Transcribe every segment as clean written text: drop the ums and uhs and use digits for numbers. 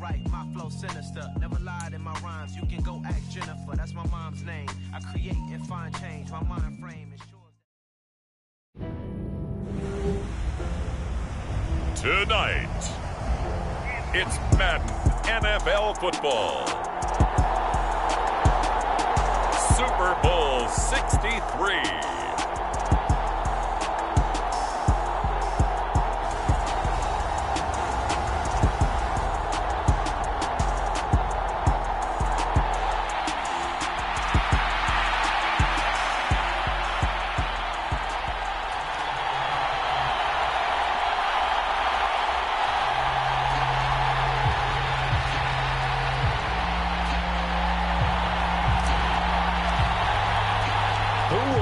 right, my flow sinister. Never lied in my rhymes. You can go ask Jennifer. That's my mom's name. I create and find change. My mind frame ensures. Tonight, it's Madden NFL football. Super Bowl 63.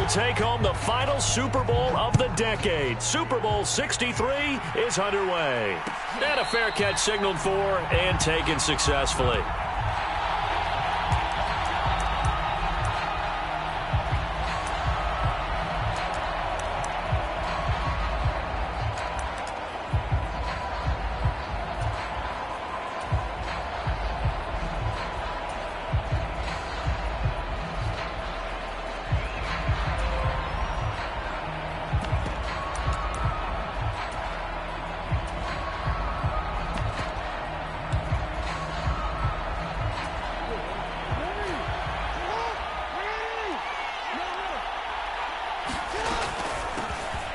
Take home the final Super Bowl of the decade. Super Bowl 63 is underway. And a fair catch signaled for and taken successfully.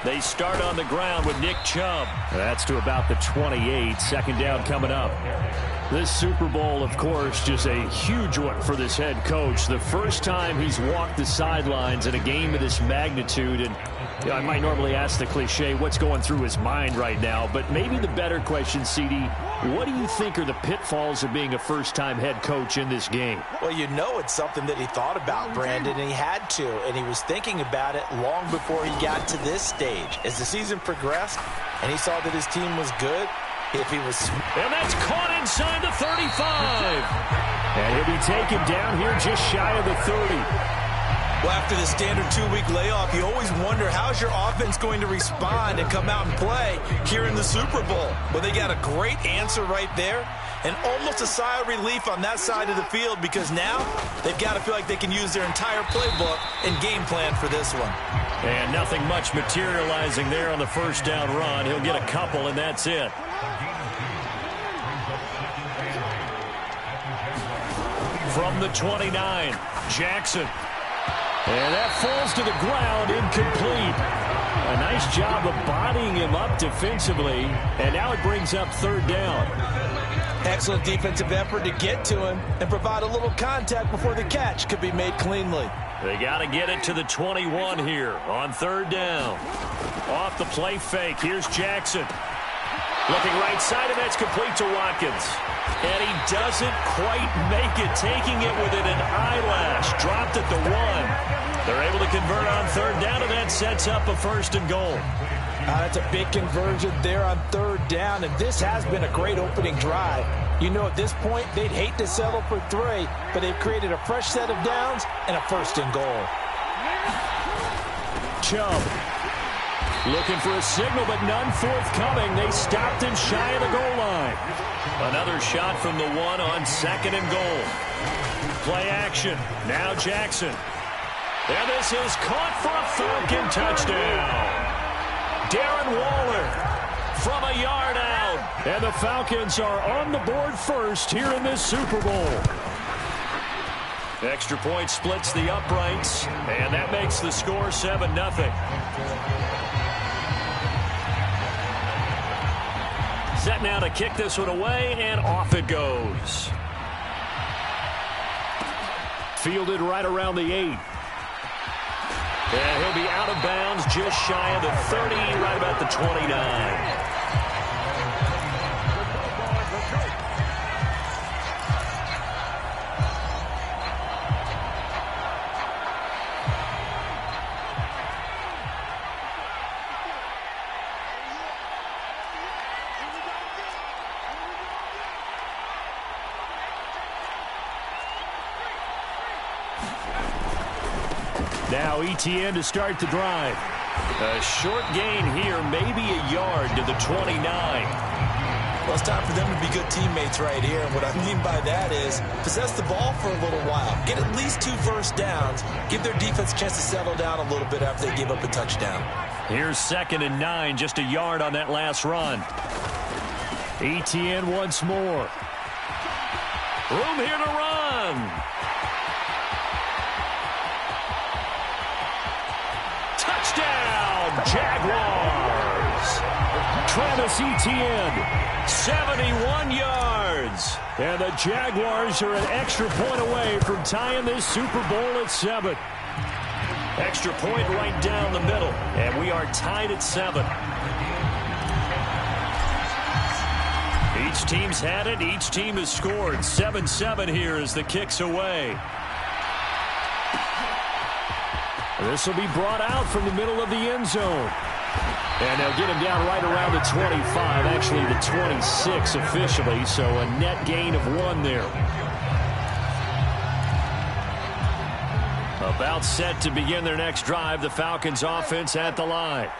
They start on the ground with Nick Chubb. That's to about the 28. Second down coming up. This Super Bowl, of course, just a huge one for this head coach. The first time he's walked the sidelines in a game of this magnitude. And you know, I might normally ask the cliche, what's going through his mind right now? But maybe the better question, CD, what do you think are the pitfalls of being a first-time head coach in this game? Well, you know it's something that he thought about, Brandon, and he had to. And he was thinking about it long before he got to this stage. As the season progressed and he saw that his team was good, if he was... And that's caught inside the 35. And he'll be taken down here just shy of the 30. Well, after the standard 2-week layoff, you always wonder how's your offense going to respond and come out and play here in the Super Bowl. Well, they got a great answer right there and almost a sigh of relief on that side of the field because now they've got to feel like they can use their entire playbook and game plan for this one. And nothing much materializing there on the first down run. He'll get a couple, and that's it. From the 29, Jackson. And that falls to the ground, incomplete. A nice job of bodying him up defensively, and now it brings up third down. Excellent defensive effort to get to him and provide a little contact before the catch could be made cleanly. They got to get it to the 21 here on third down. Off the play fake, here's Jackson. Looking right side, and that's complete to Watkins. And he doesn't quite make it, taking it within an eyelash. Dropped at the 1. They're able to convert on third down, and that sets up a first and goal. That's a big conversion there on third down, and this has been a great opening drive. You know, at this point, they'd hate to settle for 3, but they've created a fresh set of downs and a first and goal. Chubb looking for a signal, but none forthcoming. They stopped him shy of the goal line. Another shot from the 1 on second and goal. Play action. Now Jackson. And this is caught for a Falcon touchdown. Darren Waller from a yard out. And the Falcons are on the board first here in this Super Bowl. Extra point splits the uprights, and that makes the score 7-0. Set now to kick this one away, and off it goes. Fielded right around the 8. And he'll be out of bounds just shy of the 30, right about the 29. Now ETN to start the drive. A short gain here, maybe a yard to the 29. Well, it's time for them to be good teammates right here. And what I mean by that is possess the ball for a little while. Get at least 2 first downs. Give their defense a chance to settle down a little bit after they give up a touchdown. Here's 2nd and 9, just a yard on that last run. ETN once more. Room here to run. Touchdown, Jaguars. Travis Etienne, 71 yards. And the Jaguars are an extra point away from tying this Super Bowl at 7. Extra point right down the middle. And we are tied at 7. Each team's had it. Each team has scored. 7-7 here as the kick's away. This will be brought out from the middle of the end zone. And they'll get him down right around the 25, actually the 26 officially, so a net gain of 1 there. About set to begin their next drive, the Falcons offense at the line.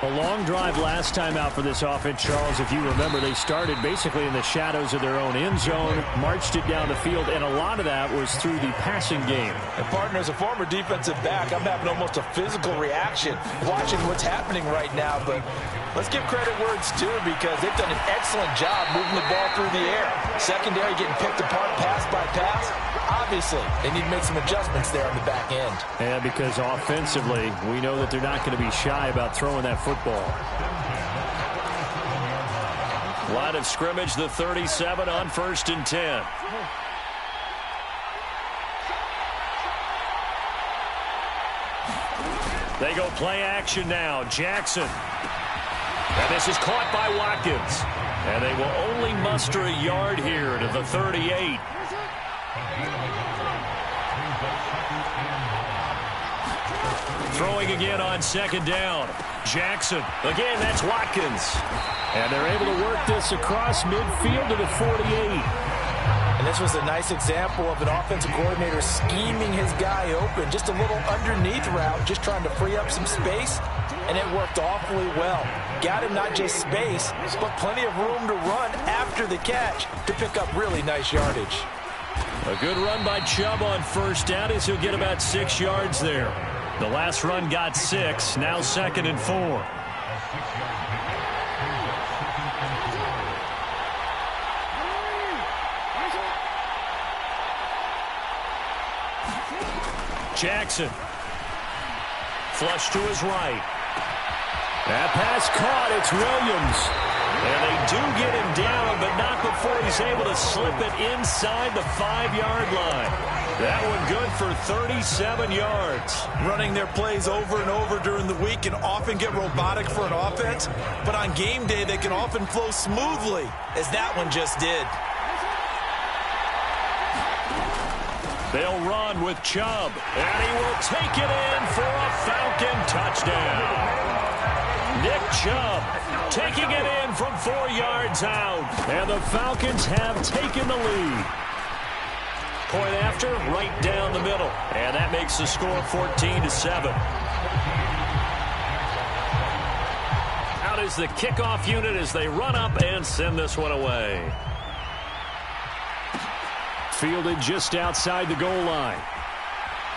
A long drive last time out for this offense, Charles. If you remember, they started basically in the shadows of their own end zone, marched it down the field, and a lot of that was through the passing game. And partner, as a former defensive back, I'm having almost a physical reaction watching what's happening right now. But let's give credit where it's due, because they've done an excellent job moving the ball through the air. Secondary getting picked apart pass by pass. Obviously, they need to make some adjustments there on the back end. And because offensively, we know that they're not going to be shy about throwing that football. Line of scrimmage, the 37 on 1st and 10. They go play action now. Jackson. And this is caught by Watkins. And they will only muster a yard here to the 38. Throwing again on 2nd down. Jackson. Again, that's Watkins. And they're able to work this across midfield to the 48. And this was a nice example of an offensive coordinator scheming his guy open. Just a little underneath route, just trying to free up some space. And it worked awfully well. Got him not just space, but plenty of room to run after the catch to pick up really nice yardage. A good run by Chubb on 1st down as he'll get about 6 yards there. The last run got 6, now 2nd and 4. Jackson. Flush to his right. That pass caught. It's Williams. And they do get him down, but not before he's able to slip it inside the 5-yard line. That one good for 37 yards. Running their plays over and over during the week can often get robotic for an offense, but on game day they can often flow smoothly, as that one just did. They'll run with Chubb, and he will take it in for a Falcon touchdown. Nick Chubb taking it in from 4 yards out, and the Falcons have taken the lead. Point after, right down the middle, and that makes the score 14-7. Out is the kickoff unit as they run up and send this one away. Fielded just outside the goal line.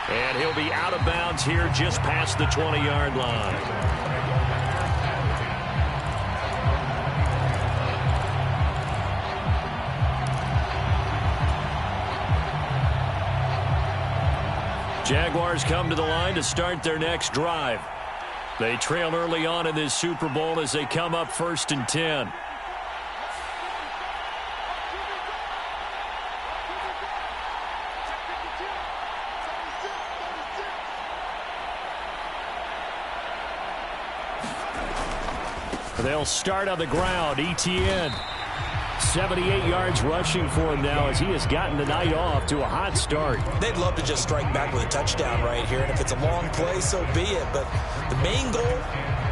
And he'll be out of bounds here just past the 20-yard line. Jaguars come to the line to start their next drive. They trail early on in this Super Bowl as they come up 1st and 10. They'll start on the ground. ETN. 78 yards rushing for him now as he has gotten the night off to a hot start. They'd love to just strike back with a touchdown right here, and if it's a long play, so be it. But the main goal,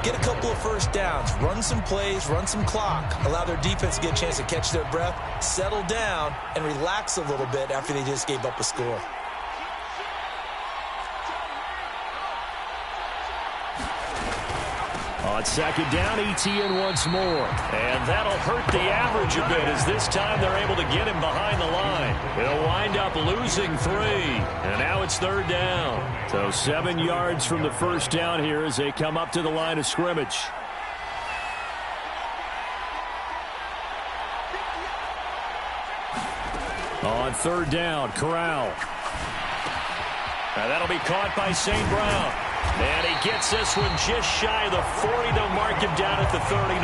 get a couple of first downs, run some plays, run some clock, allow their defense to get a chance to catch their breath, settle down, and relax a little bit after they just gave up a score. On second down, Etienne once more. And that'll hurt the average a bit as this time they're able to get him behind the line. He'll wind up losing 3. And now it's third down. So 7 yards from the first down here as they come up to the line of scrimmage. On third down, Corral. Now that'll be caught by St. Brown. And he gets this one just shy of the 40. They'll mark him down at the 39.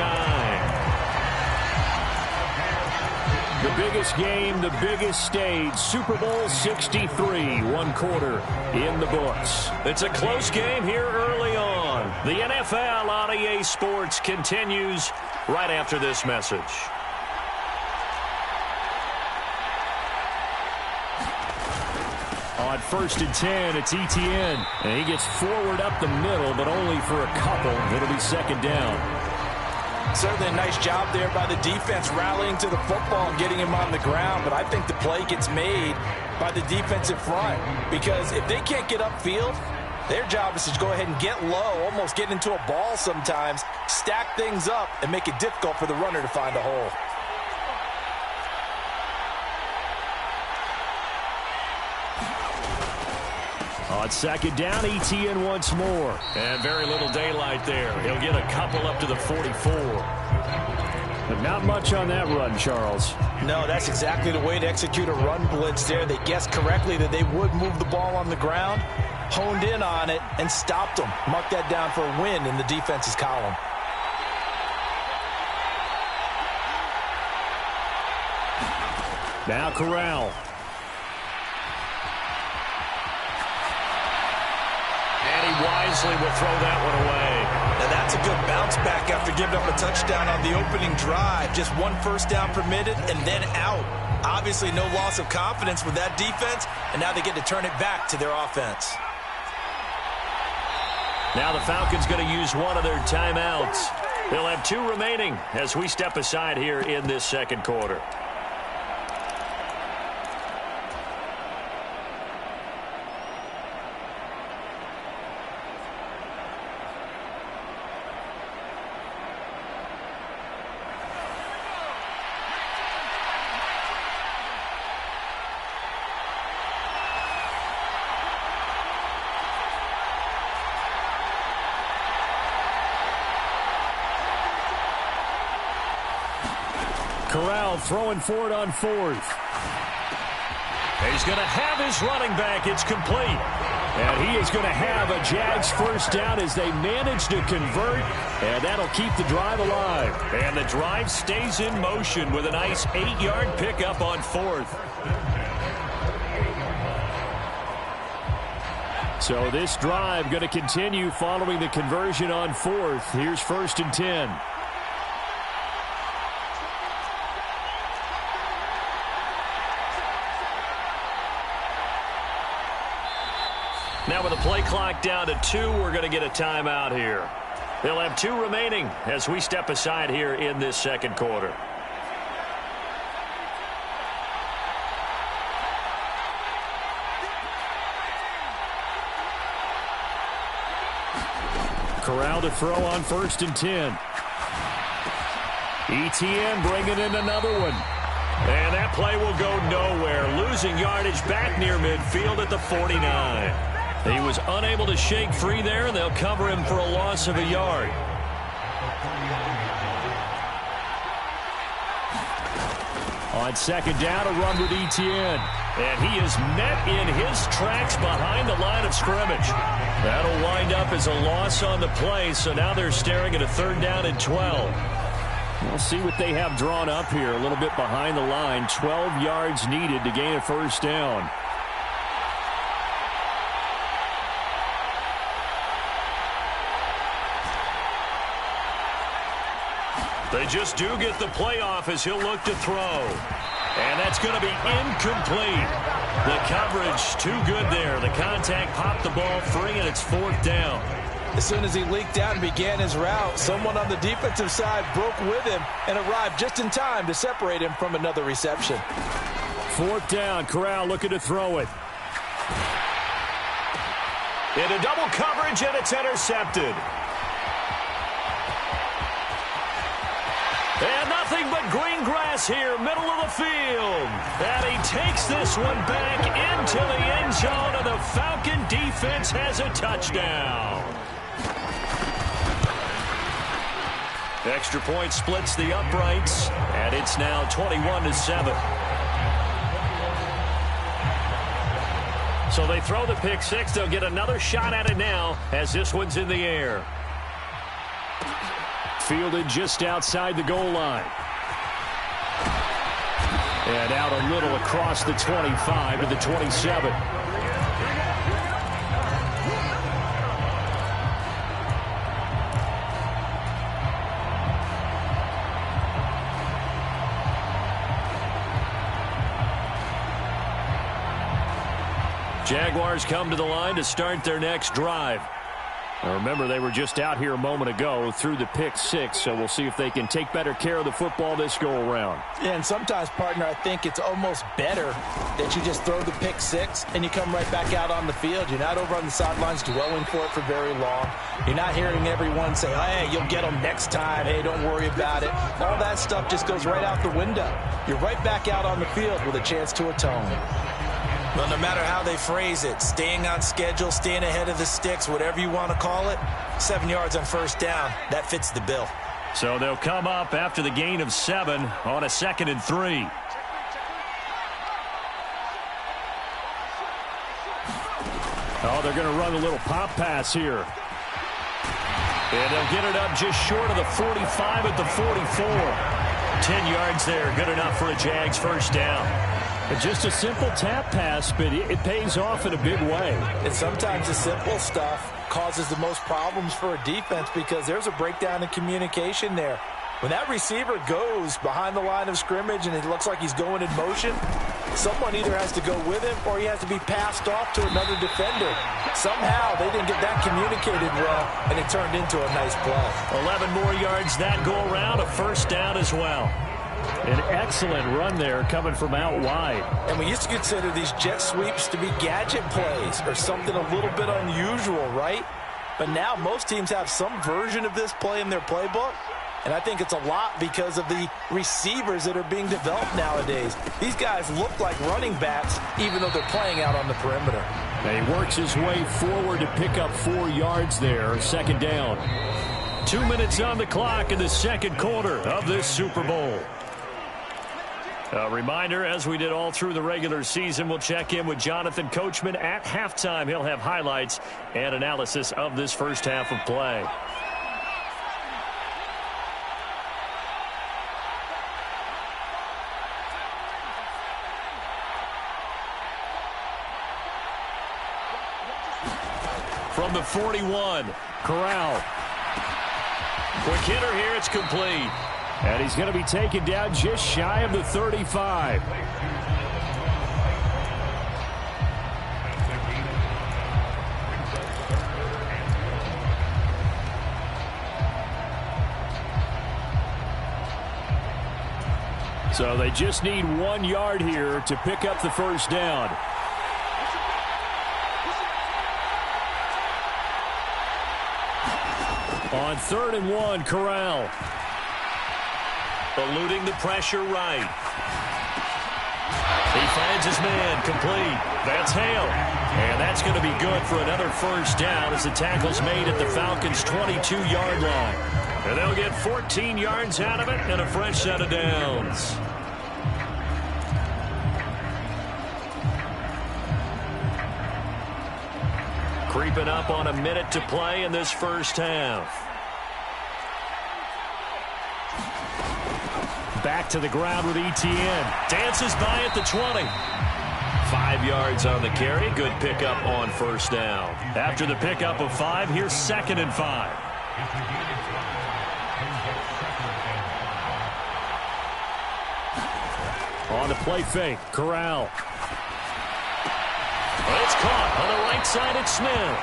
The biggest game, the biggest stage, Super Bowl 63, 1 quarter in the books. It's a close game here early on. The NFL on EA Sports continues right after this message. On first and 10, it's Etienne. And he gets forward up the middle, but only for a couple. It'll be second down. Certainly a nice job there by the defense rallying to the football and getting him on the ground. But I think the play gets made by the defensive front. Because if they can't get upfield, their job is to go ahead and get low, almost get into a ball sometimes, stack things up, and make it difficult for the runner to find a hole. On second down, Etienne once more. And very little daylight there. He'll get a couple up to the 44. But not much on that run, Charles. No, that's exactly the way to execute a run blitz there. They guessed correctly that they would move the ball on the ground, honed in on it, and stopped them. Mark that down for a win in the defense's column. Now Corral. Wisely will throw that one away. And that's a good bounce back after giving up a touchdown on the opening drive. Just 1 first down permitted and then out. Obviously no loss of confidence with that defense, and now they get to turn it back to their offense. Now the Falcons going to use one of their timeouts. They'll have 2 remaining as we step aside here in this second quarter. Corral throwing for it on 4th. He's going to have his running back. It's complete. And he is going to have a Jags first down as they manage to convert. And that'll keep the drive alive. And the drive stays in motion with a nice 8-yard pickup on 4th. So this drive going to continue following the conversion on 4th. Here's first and 10. Now with the play clock down to 2, we're going to get a timeout here. They'll have 2 remaining as we step aside here in this second quarter. Corral to throw on first and 10. Etienne bringing in another one. And that play will go nowhere. Losing yardage back near midfield at the 49. He was unable to shake free there, and they'll cover him for a loss of a yard. On second down, a run with Etienne. And he is met in his tracks behind the line of scrimmage. That'll wind up as a loss on the play, so now they're staring at a third down and 12. We'll see what they have drawn up here. A little bit behind the line. 12 yards needed to gain a first down. They just do get the playoff as he'll look to throw. And that's going to be incomplete. The coverage too good there. The contact popped the ball free, and it's 4th down. As soon as he leaked out and began his route, someone on the defensive side broke with him and arrived just in time to separate him from another reception. 4th down, Corral looking to throw it. Into double coverage, and it's intercepted. Nothing but green grass here, middle of the field. And he takes this one back into the end zone, and the Falcon defense has a touchdown. Extra point splits the uprights, and it's now 21-7. So they throw the pick six. They'll get another shot at it now as this one's in the air. Fielded just outside the goal line. And out a little across the 25 to the 27. Jaguars come to the line to start their next drive. Now remember, they were just out here a moment ago through the pick six, so we'll see if they can take better care of the football this go-around. Yeah, and sometimes, partner, I think it's almost better that you just throw the pick six and you come right back out on the field. You're not over on the sidelines dwelling for it for very long. You're not hearing everyone say, hey, you'll get them next time. Hey, don't worry about it. All that stuff just goes right out the window. You're right back out on the field with a chance to atone. Well, no matter how they phrase it, staying on schedule, staying ahead of the sticks, whatever you want to call it, 7 yards on first down, that fits the bill. So they'll come up after the gain of 7 on a 2nd and 3. Oh, they're going to run a little pop pass here. And they'll get it up just short of the 45 at the 44. 10 yards there, good enough for a Jags first down. Just a simple tap pass, but it pays off in a big way. And sometimes the simple stuff causes the most problems for a defense because there's a breakdown in communication there. When that receiver goes behind the line of scrimmage and it looks like he's going in motion, someone either has to go with him or he has to be passed off to another defender. Somehow they didn't get that communicated well, and it turned into a nice play. 11 more yards that go around, a first down as well. An excellent run there coming from out wide. And we used to consider these jet sweeps to be gadget plays or something a little bit unusual, right? But now most teams have some version of this play in their playbook. And I think it's a lot because of the receivers that are being developed nowadays. These guys look like running backs even though they're playing out on the perimeter. And he works his way forward to pick up 4 yards there, second down. 2 minutes on the clock in the second quarter of this Super Bowl. A reminder, as we did all through the regular season, we'll check in with Jonathan Coachman at halftime. He'll have highlights and analysis of this first half of play. From the 41, Corral. Quick hitter here, it's complete. And he's going to be taken down just shy of the 35. So they just need 1 yard here to pick up the first down. On 3rd and 1, Corral. Eluding the pressure right. He finds his man, complete. That's Hale. And that's going to be good for another first down as the tackle's made at the Falcons' 22-yard line. And they'll get 14 yards out of it and a fresh set of downs. Creeping up on a minute to play in this first half. Back to the ground with Etienne. Dances by at the 20. 5 yards on the carry. Good pickup on first down. After the pickup of 5, here's 2nd and 5. On the play fake, Corral. It's caught on the right side at Smith.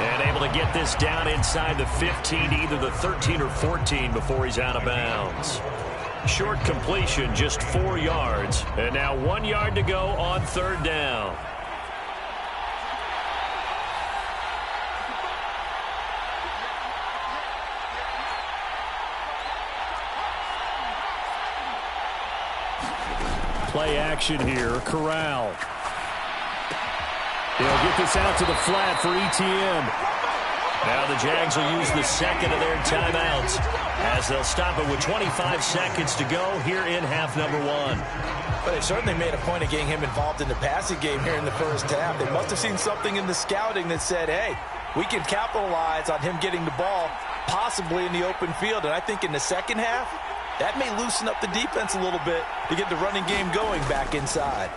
And able to get this down inside the 15, either the 13 or 14 before he's out of bounds. Short completion, just 4 yards. And now 1 yard to go on 3rd down. Play action here. Corral. He'll get this out to the flat for Etienne. Now the Jags will use the second of their timeouts as they'll stop it with 25 seconds to go here in half number one. But they certainly made a point of getting him involved in the passing game here in the first half. They must have seen something in the scouting that said, hey, we can capitalize on him getting the ball possibly in the open field. And I think in the second half, that may loosen up the defense a little bit to get the running game going back inside.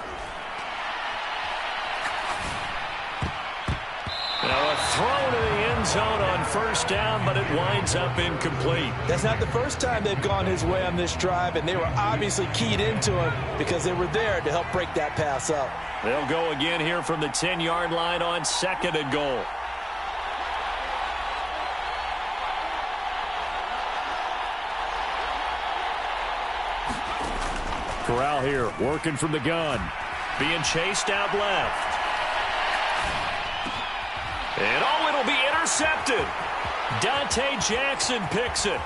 Now a throw to the end zone on first down, but it winds up incomplete. That's not the first time they've gone his way on this drive, and they were obviously keyed into him because they were there to help break that pass up. They'll go again here from the 10-yard line on second and goal. Corral here, working from the gun. Being chased out left. And it'll be intercepted. Dante Jackson picks it.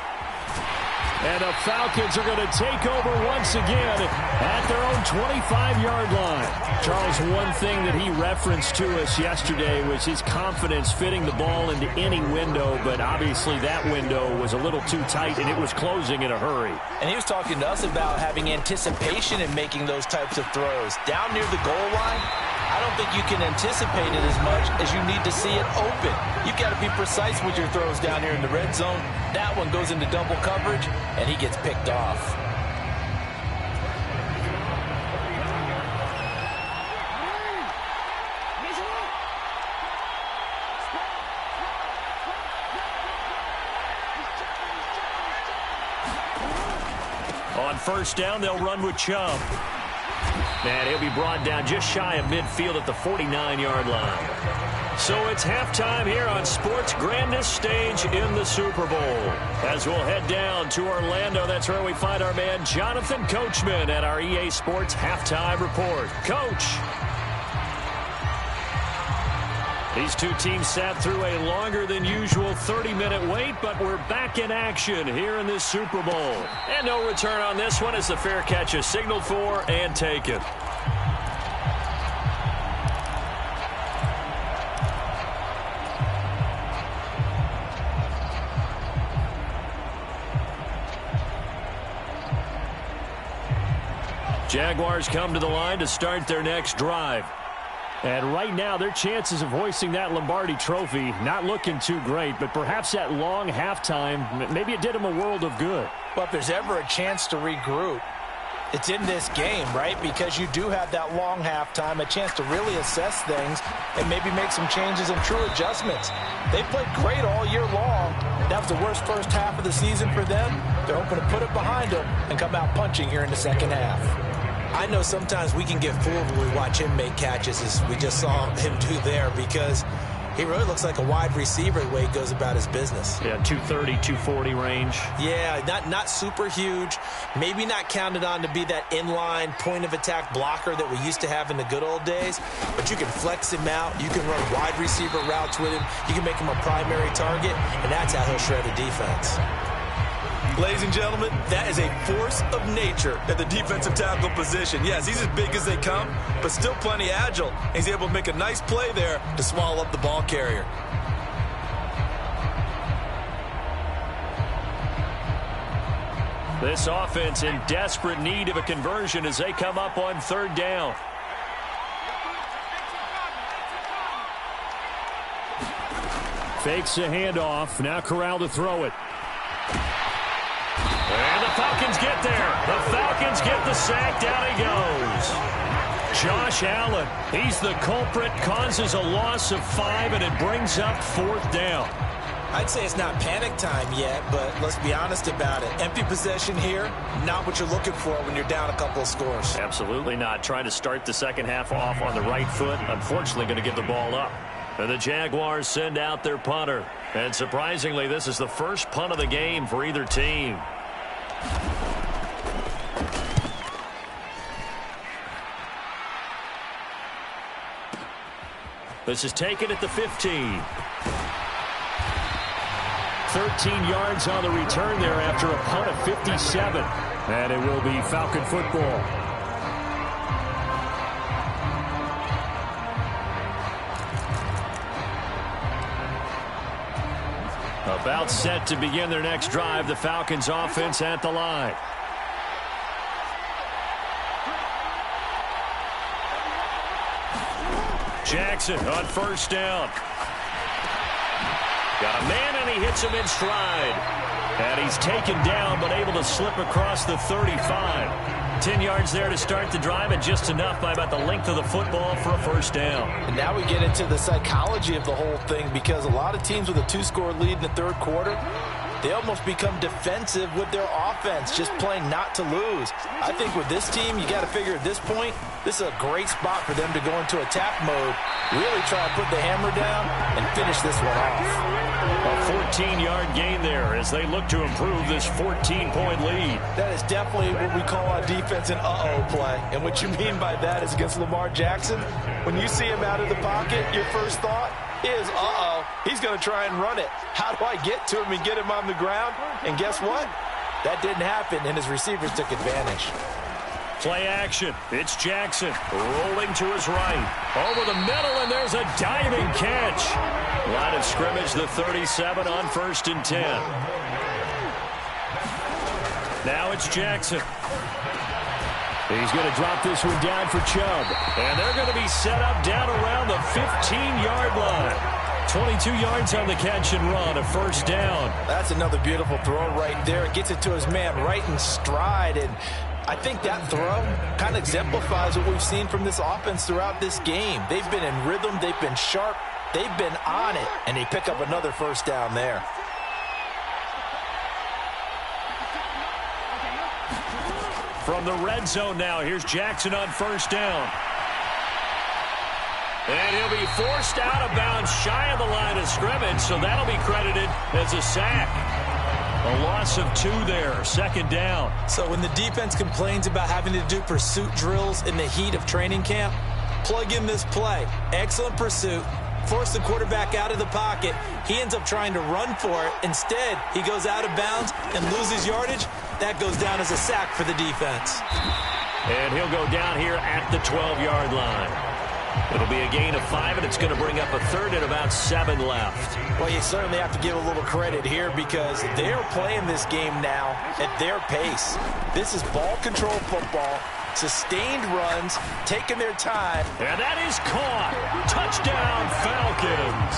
And the Falcons are going to take over once again at their own 25-yard line. Charles, one thing that he referenced to us yesterday was his confidence fitting the ball into any window, but obviously that window was a little too tight, and it was closing in a hurry. And he was talking to us about having anticipation in making those types of throws. Down near the goal line, I don't think you can anticipate it as much as you need to see it open. You've got to be precise with your throws down here in the red zone. That one goes into double coverage, and he gets picked off. On first down, they'll run with Chubb. And he'll be brought down just shy of midfield at the 49-yard line. So it's halftime here on sports' grandest stage in the Super Bowl. As we'll head down to Orlando, that's where we find our man Jonathan Coachman at our EA Sports Halftime Report. Coach. These two teams sat through a longer than usual 30-minute wait, but we're back in action here in this Super Bowl. And no return on this one as the fair catch is signaled for and taken. Jaguars come to the line to start their next drive. And right now, their chances of hoisting that Lombardi trophy not looking too great, but perhaps that long halftime, maybe it did them a world of good. Well, if there's ever a chance to regroup, it's in this game, right? Because you do have that long halftime, a chance to really assess things and maybe make some changes and true adjustments. They played great all year long. That was the worst first half of the season for them. They're hoping to put it behind them and come out punching here in the second half. I know sometimes we can get fooled when we watch him make catches, as we just saw him do there, because he really looks like a wide receiver the way he goes about his business. Yeah, 230, 240 range. Yeah, not super huge. Maybe not counted on to be that inline point-of-attack blocker that we used to have in the good old days. But you can flex him out. You can run wide receiver routes with him. You can make him a primary target, and that's how he'll shred a defense. Ladies and gentlemen, that is a force of nature at the defensive tackle position. Yes, he's as big as they come, but still plenty agile. He's able to make a nice play there to swallow up the ball carrier. This offense in desperate need of a conversion as they come up on third down. Fakes the handoff. Now Corral to throw it. And the Falcons get there. The Falcons get the sack. Down he goes. Josh Allen, he's the culprit, causes a loss of 5, and it brings up fourth down. I'd say it's not panic time yet, but let's be honest about it. Empty possession here, not what you're looking for when you're down a couple of scores. Absolutely not. Trying to start the second half off on the right foot. Unfortunately, going to give the ball up. And the Jaguars send out their punter. And surprisingly, this is the first punt of the game for either team. This is taken at the 15. 13 yards on the return there after a punt of 57. And it will be Falcon football. About set to begin their next drive. The Falcons offense at the line. Jackson on first down. Got a man, and he hits him in stride. And he's taken down, but able to slip across the 35. 10 yards there to start the drive, and just enough by about the length of the football for a first down. And now we get into the psychology of the whole thing, because a lot of teams with a 2-score lead in the third quarter, they almost become defensive with their offense, just playing not to lose. I think with this team, you got to figure at this point, this is a great spot for them to go into attack mode, really try to put the hammer down and finish this one off. A 14-yard gain there as they look to improve this 14-point lead. That is definitely what we call on defense an uh-oh play. And what you mean by that is against Lamar Jackson, when you see him out of the pocket, your first thought is, uh-oh, he's going to try and run it. How do I get to him and get him on the ground? And guess what? That didn't happen, and his receivers took advantage. Play action. It's Jackson rolling to his right. Over the middle, and there's a diving catch. Line of scrimmage, the 37 on 1st and 10. Now it's Jackson. He's going to drop this one down for Chubb. And they're going to be set up down around the 15-yard line. 22 yards on the catch and run, a first down. That's another beautiful throw right there. It gets it to his man right in stride. And I think that throw kind of exemplifies what we've seen from this offense throughout this game. They've been in rhythm. They've been sharp. They've been on it. And they pick up another first down there. From the red zone now, here's Jackson on first down. And he'll be forced out of bounds shy of the line of scrimmage, so that'll be credited as a sack. A loss of 2 there, second down. So when the defense complains about having to do pursuit drills in the heat of training camp, plug in this play. Excellent pursuit. Force the quarterback out of the pocket. He ends up trying to run for it. Instead, he goes out of bounds and loses yardage. That goes down as a sack for the defense. And he'll go down here at the 12-yard line. It'll be a gain of 5, and it's going to bring up a third and about 7 left. Well, you certainly have to give a little credit here because they're playing this game now at their pace. This is ball control football, sustained runs, taking their time. And that is caught. Touchdown, Falcons.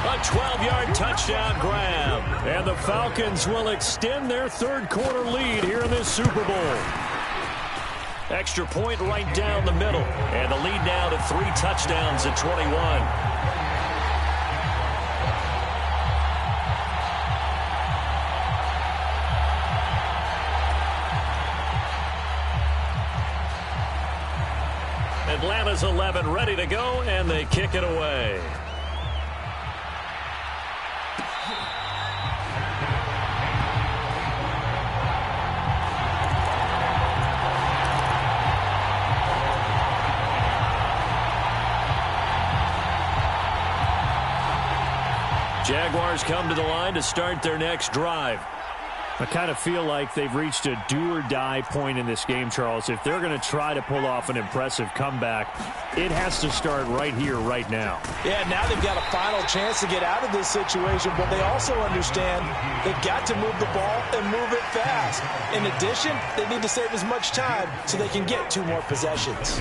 A 12-yard touchdown grab. And the Falcons will extend their third quarter lead here in this Super Bowl. Extra point right down the middle. And the lead now to 3 touchdowns at 21. Atlanta's 11 ready to go, and they kick it away. Jaguars come to the line to start their next drive. I kind of feel like they've reached a do-or-die point in this game, Charles. If they're going to try to pull off an impressive comeback, it has to start right here, right now. Yeah, now they've got a final chance to get out of this situation, but they also understand they've got to move the ball and move it fast. In addition, they need to save as much time so they can get 2 more possessions.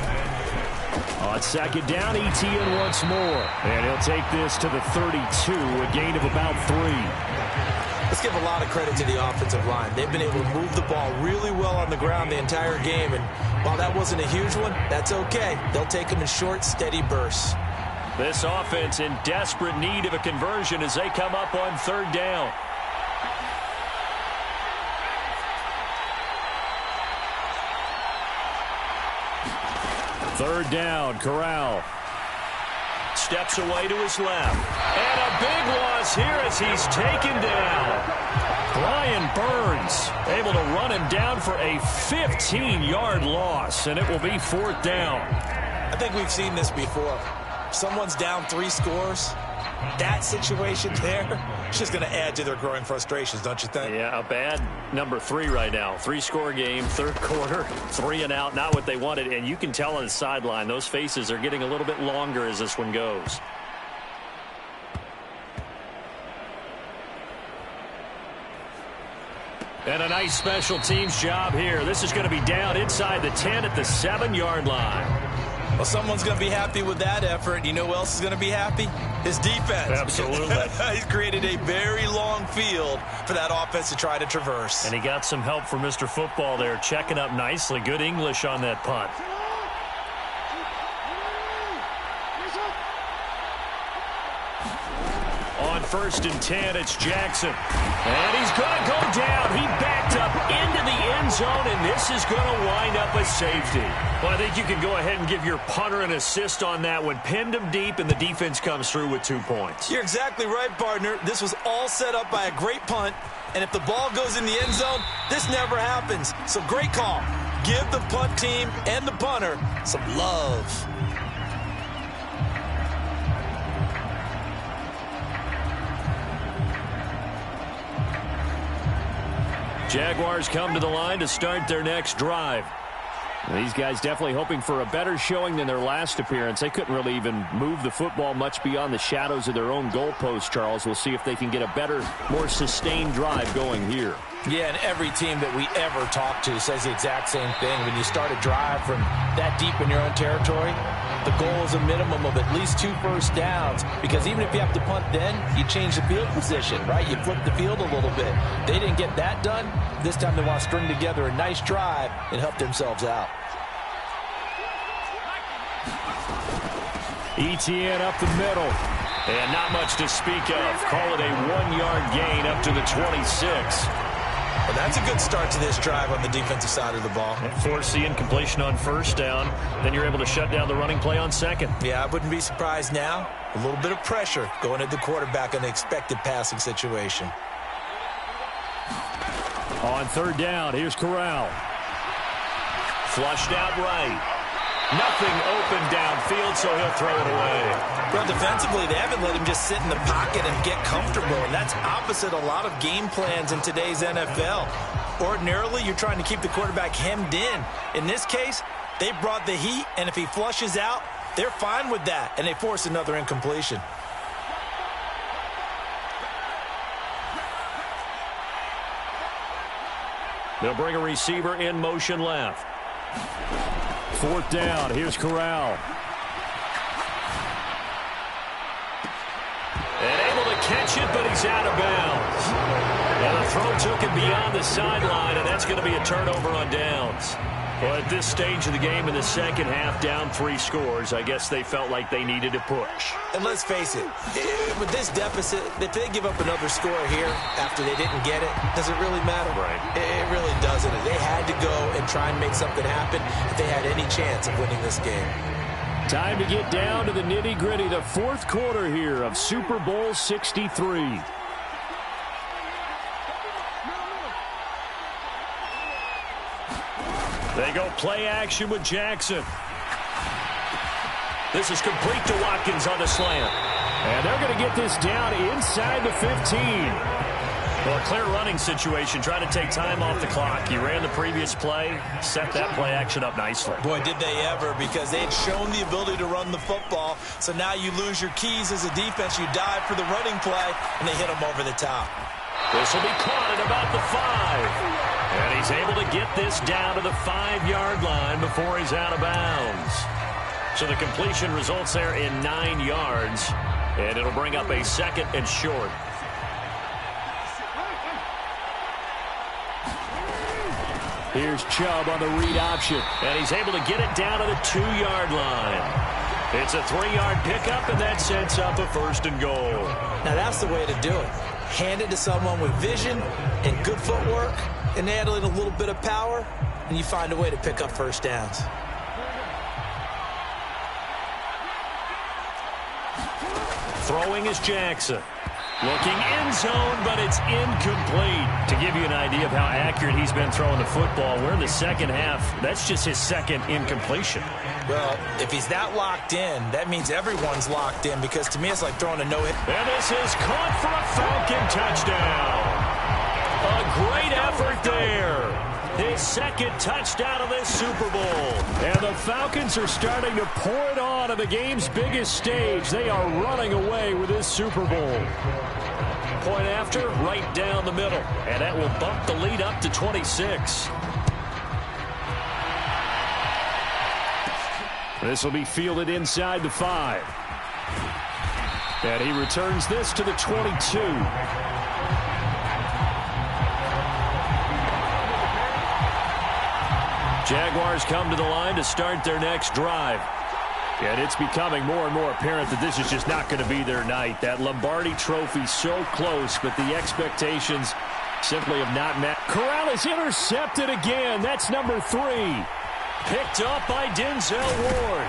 On second down, Etienne once more. And he'll take this to the 32, a gain of about 3. Let's give a lot of credit to the offensive line. They've been able to move the ball really well on the ground the entire game. And while that wasn't a huge one, that's okay. They'll take them in short, steady bursts. This offense in desperate need of a conversion as they come up on third down. Third down, Corral. Steps away to his left. And a big loss here as he's taken down. Brian Burns able to run him down for a 15-yard loss, and it will be 4th down. I think we've seen this before. Someone's down 3 scores. That situation there is just going to add to their growing frustrations, don't you think? Yeah, a bad number 3 right now. 3-score game, third quarter, 3 and out, not what they wanted. And you can tell on the sideline, those faces are getting a little bit longer as this one goes. And a nice special teams job here. This is going to be down inside the 10 at the 7-yard line. Well, someone's going to be happy with that effort. You know who else is going to be happy? His defense. Absolutely. He's created a very long field for that offense to try to traverse. And he got some help from Mr. Football there, checking up nicely. Good English on that punt. On 1st and 10, it's Jackson. And he's going to go down. He backed up into the end zone, and this is going to wind up a safety. Well, I think you can go ahead and give your punter an assist on that one. Pinned him deep, and the defense comes through with 2 points. You're exactly right, partner. This was all set up by a great punt, and if the ball goes in the end zone, this never happens. So great call. Give the punt team and the punter some love. Jaguars come to the line to start their next drive. These guys definitely hoping for a better showing than their last appearance. They couldn't really even move the football much beyond the shadows of their own goalpost, Charles. We'll see if they can get a better, more sustained drive going here. Yeah, and every team that we ever talk to says the exact same thing. When you start a drive from that deep in your own territory, the goal is a minimum of at least 2 first downs, because even if you have to punt then, you change the field position, right? You flip the field a little bit. They didn't get that done. This time they want to string together a nice drive and help themselves out. ETN up the middle. And not much to speak of. Call it a 1-yard gain up to the 26. Well, that's a good start to this drive on the defensive side of the ball. Force the incompletion on 1st down. Then you're able to shut down the running play on 2nd. Yeah, I wouldn't be surprised now. A little bit of pressure going at the quarterback in the expected passing situation. On 3rd down, here's Corral. Flushed out right. Nothing open downfield, so he'll throw it away. Well, defensively, they haven't let him just sit in the pocket and get comfortable, and that's opposite a lot of game plans in today's NFL. Ordinarily, you're trying to keep the quarterback hemmed in. In this case, they brought the heat, and if he flushes out, they're fine with that, and they force another incompletion. They'll bring a receiver in motion left. 4th down. Here's Corral. And able to catch it, but he's out of bounds. And the throw took him beyond the sideline, and that's going to be a turnover on downs. Well, at this stage of the game in the second half, down 3 scores, I guess they felt like they needed to push. And let's face it, with this deficit, if they give up another score here after they didn't get it, does it really matter? Right. It really doesn't. They had to go and try and make something happen if they had any chance of winning this game. Time to get down to the nitty-gritty, the 4th quarter here of Super Bowl 63. They go play action with Jackson. This is complete to Watkins on the slant. And they're going to get this down inside the 15. Well, a clear running situation, trying to take time off the clock. He ran the previous play, set that play action up nicely. Boy, did they ever, because they had shown the ability to run the football. So now you lose your keys as a defense. You dive for the running play, and they hit them over the top. This will be caught at about the 5. And he's able to get this down to the 5-yard line before he's out of bounds. So the completion results there in 9 yards. And it'll bring up a 2nd and short. Here's Chubb on the read option. And he's able to get it down to the 2-yard line. It's a 3-yard pickup, and that sets up a 1st and goal. Now that's the way to do it. Hand it to someone with vision and good footwork, and add in a little bit of power, and you find a way to pick up 1st downs. Throwing is Jackson. Looking end zone, but it's incomplete. To give you an idea of how accurate he's been throwing the football, we're in the second half. That's just his 2nd incompletion. Well, if he's that locked in, that means everyone's locked in, because to me it's like throwing a no-hit. And this is caught for a Falcon touchdown. A great effort there. His 2nd touchdown of this Super Bowl. And the Falcons are starting to pour it on the game's biggest stage. They are running away with this Super Bowl. point after, right down the middle. And that will bump the lead up to 26. This will be fielded inside the 5. And he returns this to the 22. Jaguars come to the line to start their next drive. And it's becoming more and more apparent that this is just not going to be their night. That Lombardi trophy so close, but the expectations simply have not met. Corral is intercepted again. That's number 3. Picked up by Denzel Ward.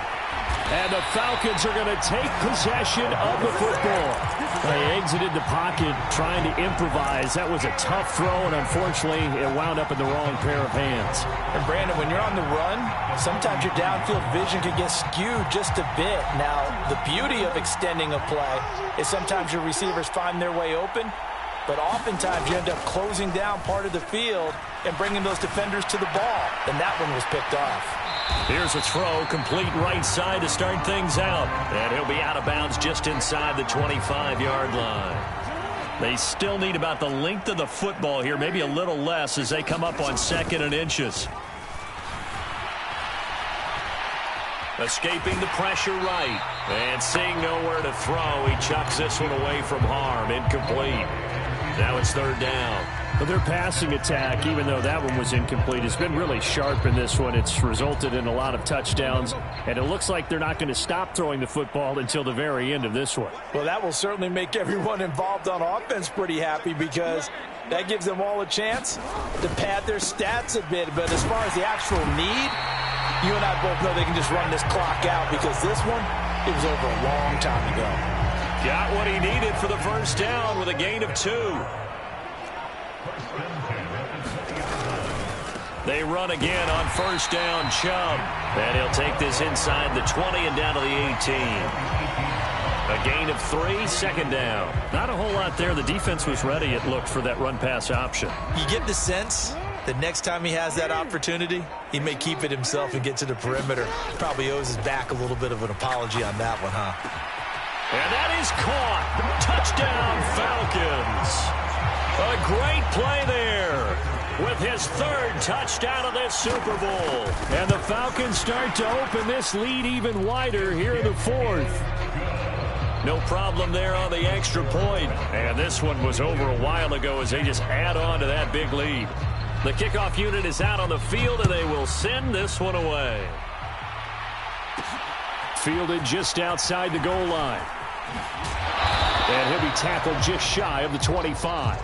And the Falcons are going to take possession of the football. They exited the pocket trying to improvise. That was a tough throw, and unfortunately, it wound up in the wrong pair of hands. And Brandon, when you're on the run, sometimes your downfield vision can get skewed just a bit. Now, the beauty of extending a play is sometimes your receivers find their way open, but oftentimes you end up closing down part of the field and bringing those defenders to the ball. And that one was picked off. Here's a throw, complete right side to start things out. And he'll be out of bounds just inside the 25-yard line. They still need about the length of the football here, maybe a little less as they come up on 2nd and inches. Escaping the pressure right. And seeing nowhere to throw, he chucks this one away from harm. Incomplete. Now it's 3rd down. But their passing attack, even though that one was incomplete, has been really sharp in this one. It's resulted in a lot of touchdowns, and it looks like they're not going to stop throwing the football until the very end of this one. Well, that will certainly make everyone involved on offense pretty happy because that gives them all a chance to pad their stats a bit. But as far as the actual need, you and I both know they can just run this clock out because this one, it was over a long time ago. Got what he needed for the first down with a gain of 2. They run again on 1st down, Chubb. And he'll take this inside the 20 and down to the 18. A gain of 3, 2nd down. Not a whole lot there. The defense was ready, it looked, for that run-pass option. You get the sense that next time he has that opportunity, he may keep it himself and get to the perimeter. Probably owes his back a little bit of an apology on that one, huh? And that is caught. Touchdown, Falcons. A great play there with his 3rd touchdown of this Super Bowl. And the Falcons start to open this lead even wider here in the 4th. No problem there on the extra point. And this one was over a while ago as they just add on to that big lead. The kickoff unit is out on the field, and they will send this one away. Fielded just outside the goal line. And he'll be tackled just shy of the 25.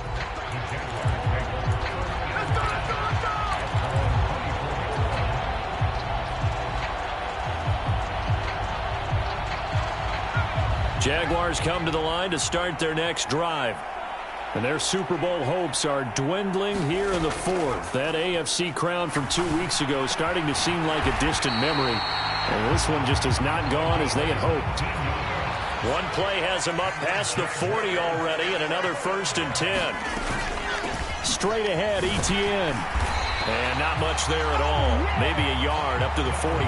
Jaguars come to the line to start their next drive. And their Super Bowl hopes are dwindling here in the 4th. That AFC crown from 2 weeks ago starting to seem like a distant memory. And this one just has not gone as they had hoped. One play has him up past the 40 already, and another 1st and 10. Straight ahead, ETN. And not much there at all. Maybe a yard up to the 43.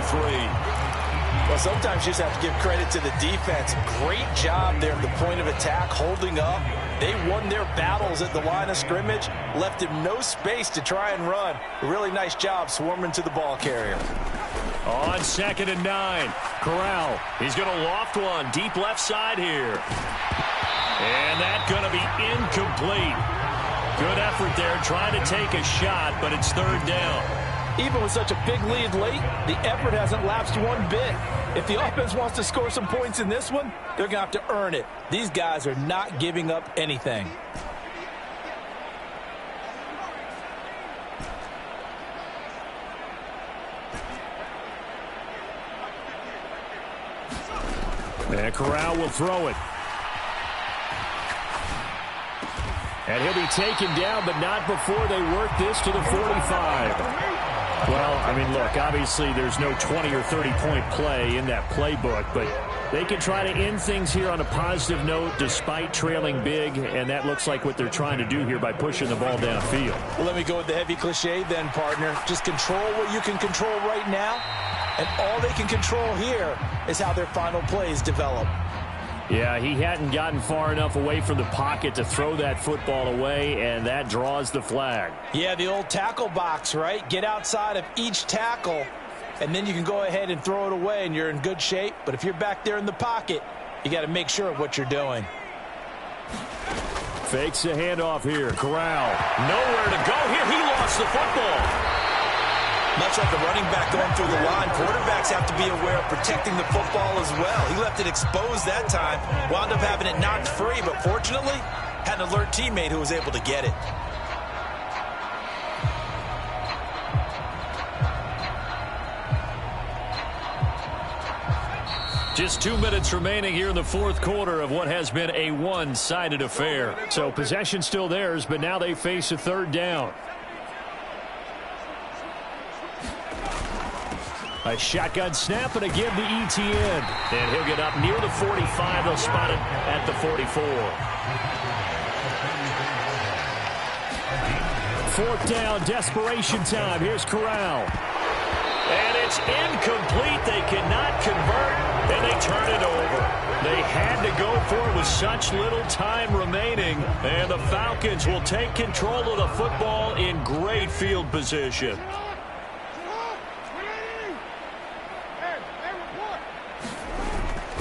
Well, sometimes you just have to give credit to the defense. Great job there at the point of attack, holding up. They won their battles at the line of scrimmage, left him no space to try and run. A really nice job swarming to the ball carrier. On 2nd and 9, Corral. He's going to loft one deep left side here. And that's going to be incomplete. Good effort there trying to take a shot, but it's 3rd down. Even with such a big lead late, the effort hasn't lapsed one bit. If the offense wants to score some points in this one, they're going to have to earn it. These guys are not giving up anything. And Corral will throw it. And he'll be taken down, but not before they work this to the 45. Well, I mean, look, obviously there's no 20 or 30-point play in that playbook, but they can try to end things here on a positive note despite trailing big, and that looks like what they're trying to do here by pushing the ball downfield. Well, let me go with the heavy cliche then, partner. Just control what you can control right now, and all they can control here is how their final plays develop. Yeah, he hadn't gotten far enough away from the pocket to throw that football away, and that draws the flag. Yeah, the old tackle box, right? Get outside of each tackle, and then you can go ahead and throw it away, and you're in good shape. But if you're back there in the pocket, you got to make sure of what you're doing. Fakes the handoff here. Corral. Nowhere to go here. He lost the football. Much like a running back going through the line, quarterbacks have to be aware of protecting the football as well. He left it exposed that time, wound up having it knocked free, but fortunately, had an alert teammate who was able to get it. Just 2 minutes remaining here in the fourth quarter of what has been a one-sided affair. So possession still theirs, but now they face a third down. A shotgun snap and a give to Etienne. And he'll get up near the 45. They'll spot it at the 44. Fourth down, desperation time. Here's Corral. And it's incomplete. They cannot convert, and they turn it over. They had to go for it with such little time remaining, and the Falcons will take control of the football in great field position.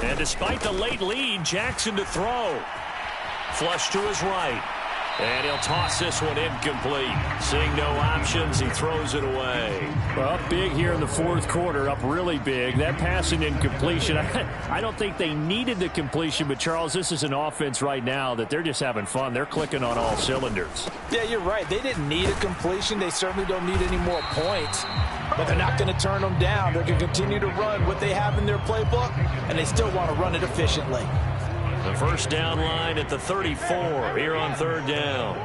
And despite the late lead, Jackson to throw. Flush to his right. And he'll toss this one incomplete. Seeing no options, he throws it away. Well, up big here in the fourth quarter, up really big. That passing incompletion, I don't think they needed the completion, but Charles, this is an offense right now that they're just having fun. They're clicking on all cylinders. Yeah, you're right. They didn't need a completion. They certainly don't need any more points. But they're not going to turn them down. They're going to continue to run what they have in their playbook, and they still want to run it efficiently. The first down line at the 34 here on third down.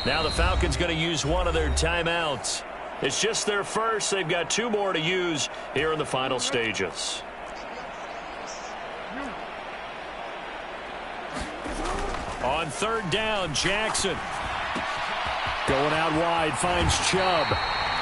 Now the Falcons going to use one of their timeouts. It's just their first. They've got two more to use here in the final stages. On third down, Jackson. Going out wide, finds Chubb.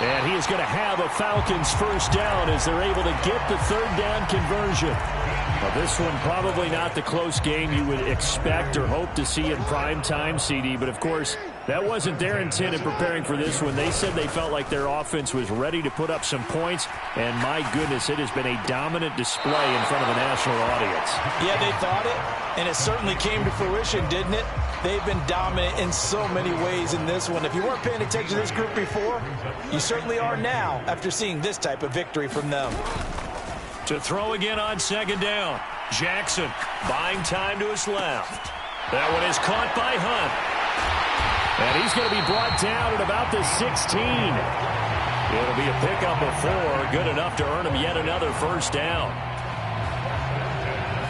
And he is going to have a Falcons first down as they're able to get the third down conversion. Now this one probably not the close game you would expect or hope to see in prime time, CD. But, of course, that wasn't their intent in preparing for this one. They said they felt like their offense was ready to put up some points. And, my goodness, it has been a dominant display in front of a national audience. Yeah, they thought it, and it certainly came to fruition, didn't it? They've been dominant in so many ways in this one. If you weren't paying attention to this group before, you certainly are now after seeing this type of victory from them. To throw again on second down. Jackson buying time to his left. That one is caught by Hunt. And he's going to be brought down at about the 16. It'll be a pickup of 4. Good enough to earn him yet another first down.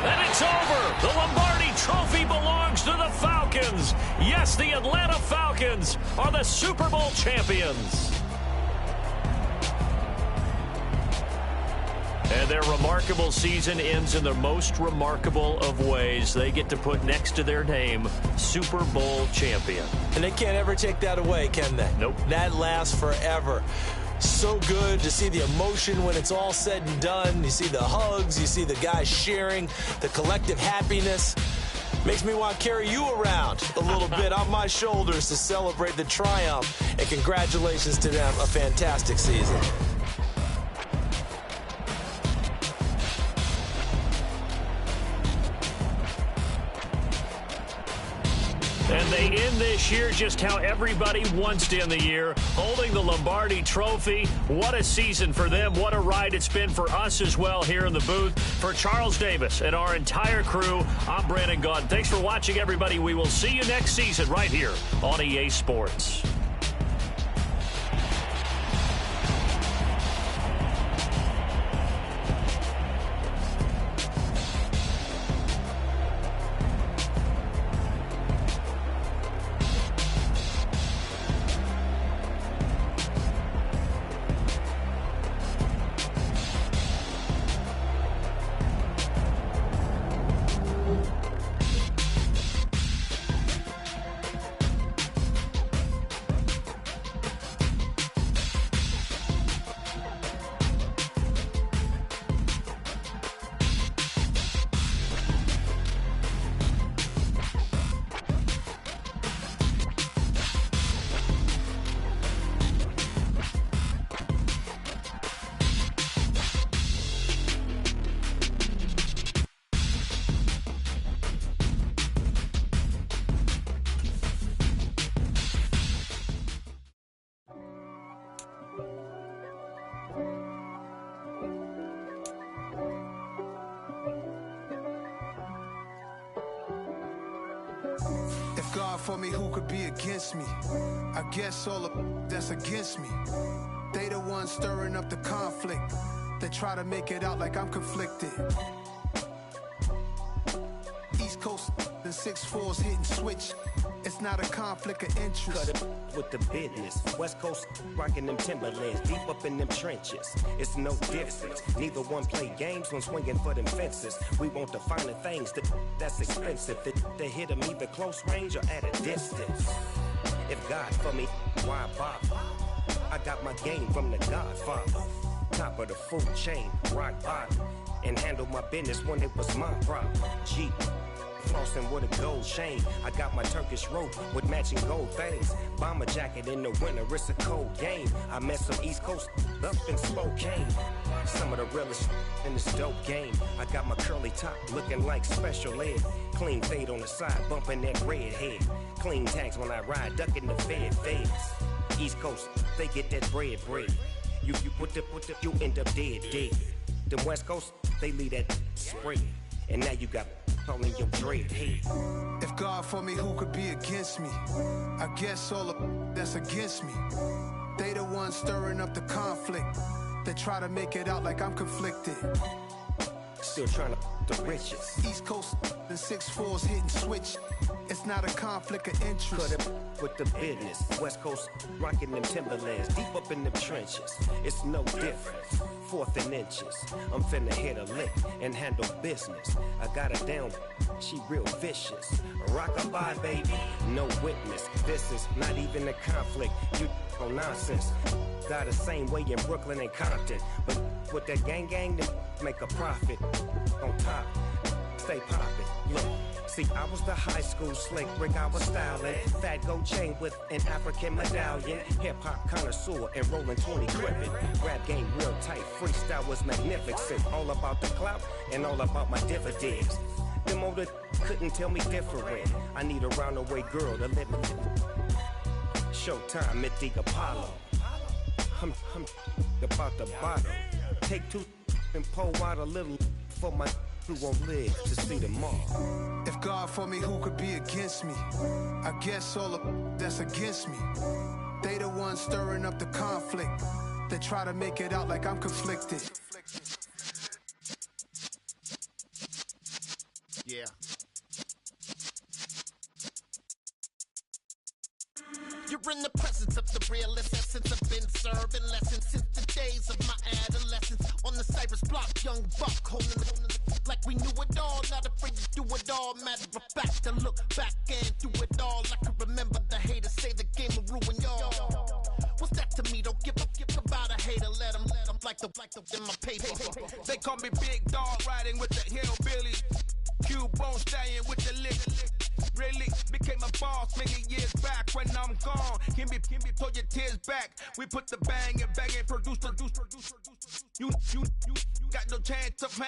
And it's over. The Lombardi Trophy belongs to the Falcons. Yes, the Atlanta Falcons are the Super Bowl champions. And their remarkable season ends in the most remarkable of ways. They get to put next to their name, Super Bowl champion. And they can't ever take that away, can they? Nope. That lasts forever. So good to see the emotion when it's all said and done. You see the hugs, you see the guys sharing, the collective happiness. Makes me want to carry you around a little bit on my shoulders to celebrate the triumph. And congratulations to them, a fantastic season. And they end this year just how everybody wants to end the year, holding the Lombardi Trophy. What a season for them. What a ride it's been for us as well here in the booth. For Charles Davis and our entire crew, I'm Brandon Gaudin. Thanks for watching, everybody. We will see you next season right here on EA Sports. me who could be against me. I guess all the that's against me. They the ones stirring up the conflict. They try to make it out like I'm conflicted. East Coast and 6'4's hitting switch. It's not a conflict of interest. Cut it with the business. West Coast rocking them Timberlands, deep up in them trenches. It's no difference. Neither one play games when swinging for them fences. We want the finer things that's expensive. They hit them either close range or at a distance. If God for me, why bother? I got my game from the Godfather. Top of the food chain, rock bottom. And handle my business when it was my problem. Jeep. Flossing with a gold chain. I got my Turkish rope with matching gold things. Bomber jacket in the winter, it's a cold game. I met some East Coast up in Spokane. Some of the realest in this dope game. I got my curly top looking like special ed. Clean fade on the side, bumping that red head. Clean tags when I ride, ducking the feds. East Coast, they get that bread. You you end up dead. Them West Coast, they leave that spread. And now you got all in your dread head. If God for me, who could be against me? I guess all the that's against me. They the ones stirring up the conflict. They try to make it out like I'm conflicted. Still trying to the riches. East Coast and 6'4's hitting switch. It's not a conflict of interest. Cut it with the business. West Coast rocking them Timberlands, deep up in them trenches. It's no difference. 4th and inches. I'm finna hit a lick and handle business. I got her down, she real vicious. Rockabye, baby, no witness. This is not even a conflict. You on nonsense. Got the same way in Brooklyn and Compton. But with that gang, they make a profit. On top, stay poppin'. Look. See, I was the high school slick Rick, I was styling. Fat gold chain with an African medallion. Hip-hop connoisseur and rolling 20 gripping. Rap game real tight, freestyle was magnificent. All about the clout and all about my dividends. Them older couldn't tell me different. I need a roundaway girl to let me. Showtime at the Apollo. I'm about the bottle. Take 2 and pour out a little for my who won't live to see tomorrow. If God for me, who could be against me? I guess all the that's against me. They the ones stirring up the conflict. They try to make it out like I'm conflicted. Yeah. You're in the presence of the realest essence. I've been serving lessons since the days of my adolescence. On the Cypress block, young buck holding it like we knew it all. Not afraid to do it all. Matter of fact, to look back and do it all. I can remember the haters say the game will ruin y'all. What's that to me? Don't give about a hater. Let them like the in my paper. They call me Big Dog, riding with the hillbillies. Q-Bone stallion with the lick. Really became a boss many years back. When I'm gone, can be pull your tears back. We put the bang and produce. You got no chance of